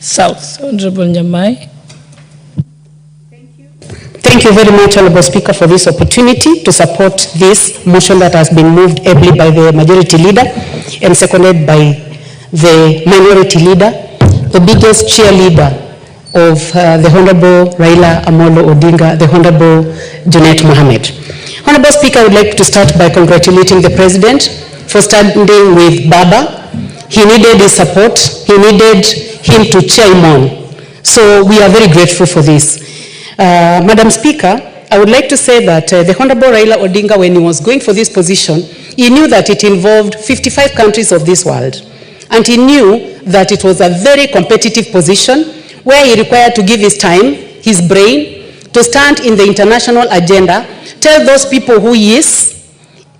South. Honorable Nyamai. Thank you very much, Honorable Speaker, for this opportunity to support this motion that has been moved ably by the majority leader and seconded by the minority leader, the biggest cheerleader of the Honorable Raila Amolo Odinga, the Honorable Junet Mohammed. Honorable Speaker, I would like to start by congratulating the President for standing with Baba. He needed his support. He needed him to cheer him on. So we are very grateful for this. Madam Speaker, I would like to say that the Honorable Raila Odinga, when he was going for this position, he knew that it involved 55 countries of this world. And he knew that it was a very competitive position where he required to give his time, his brain, to stand in the international agenda, tell those people who he is,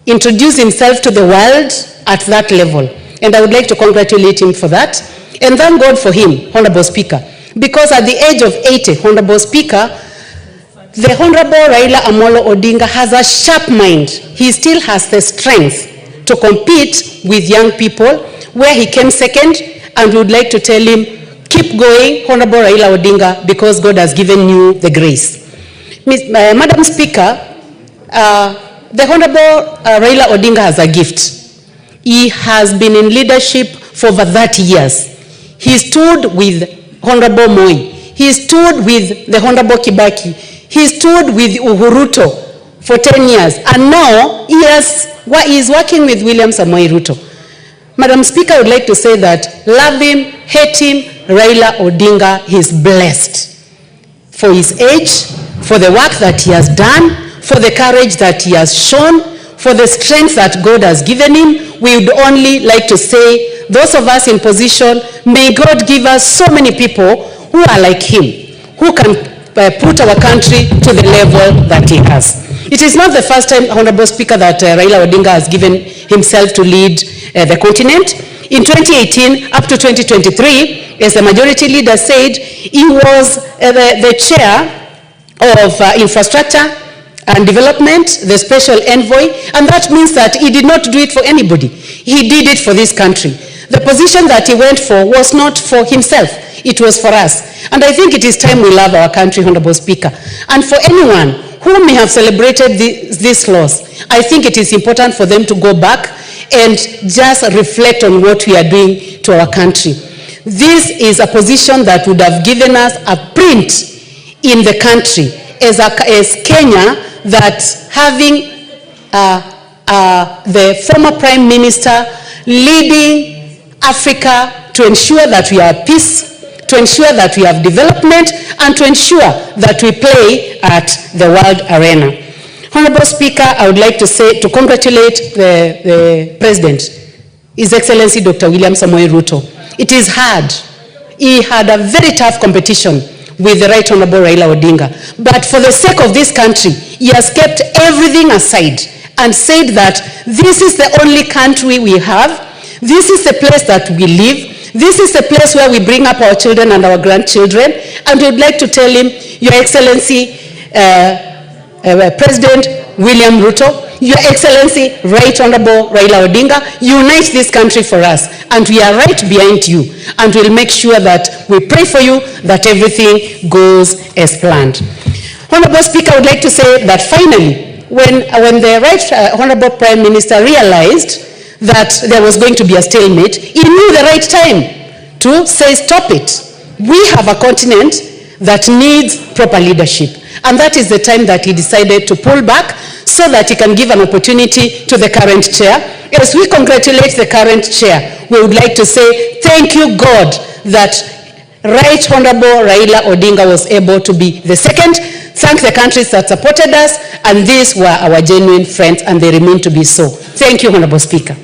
introduce himself to the world at that level. And I would like to congratulate him for that. And thank God for him, Honorable Speaker. Because at the age of 80, Honorable Speaker, the Honorable Raila Amolo Odinga has a sharp mind. He still has the strength to compete with young people, where he came second, and we would like to tell him, keep going, Honorable Raila Odinga, because God has given you the grace. Madam Speaker, the Honorable Raila Odinga has a gift. He has been in leadership for over 30 years. He stood with Honorable Moi. He stood with the Honorable Kibaki. He stood with Uhuru for 10 years. And now he is working with William Samoei Ruto. Madam Speaker, I would like to say that love him, hate him, Raila Odinga is blessed for his age, for the work that he has done, for the courage that he has shown, for the strength that God has given him. We would only like to say, those of us in position, may God give us so many people who are like him, who can put our country to the level that he has. It is not the first time, Honorable Speaker, that Raila Odinga has given himself to lead the continent. In 2018 up to 2023, as the majority leader said, he was the chair of infrastructure and development, the special envoy, and that means that he did not do it for anybody. He did it for this country. The position that he went for was not for himself, it was for us. And I think it is time we love our country, Honorable Speaker. And for anyone who may have celebrated this loss, I think it is important for them to go back and just reflect on what we are doing to our country. This is a position that would have given us a print in the country as Kenya, that having the former Prime Minister leading Africa to ensure that we have peace, to ensure that we have development, and to ensure that we play at the world arena. Honorable Speaker, I would like to congratulate the President, His Excellency Dr. William Samoei Ruto. It is hard. He had a very tough competition with the Right Honorable Raila Odinga. But for the sake of this country, he has kept everything aside and said that this is the only country we have, this is the place that we live, this is the place where we bring up our children and our grandchildren, and we would like to tell him, Your Excellency, President William Ruto, Your Excellency, Right Honorable Raila Odinga, unite this country for us, and we are right behind you, and we'll make sure that we pray for you, that everything goes as planned. Honorable Speaker, I would like to say that finally, when the Right Honorable Prime Minister realized that there was going to be a stalemate, he knew the right time to say, stop it. We have a continent that needs proper leadership. And that is the time that he decided to pull back so that he can give an opportunity to the current chair. As we congratulate the current chair, we would like to say, thank you, God, that Right Honorable Raila Odinga was able to be the second. Thank the countries that supported us, and these were our genuine friends, and they remain to be so. Thank you, Honorable Speaker.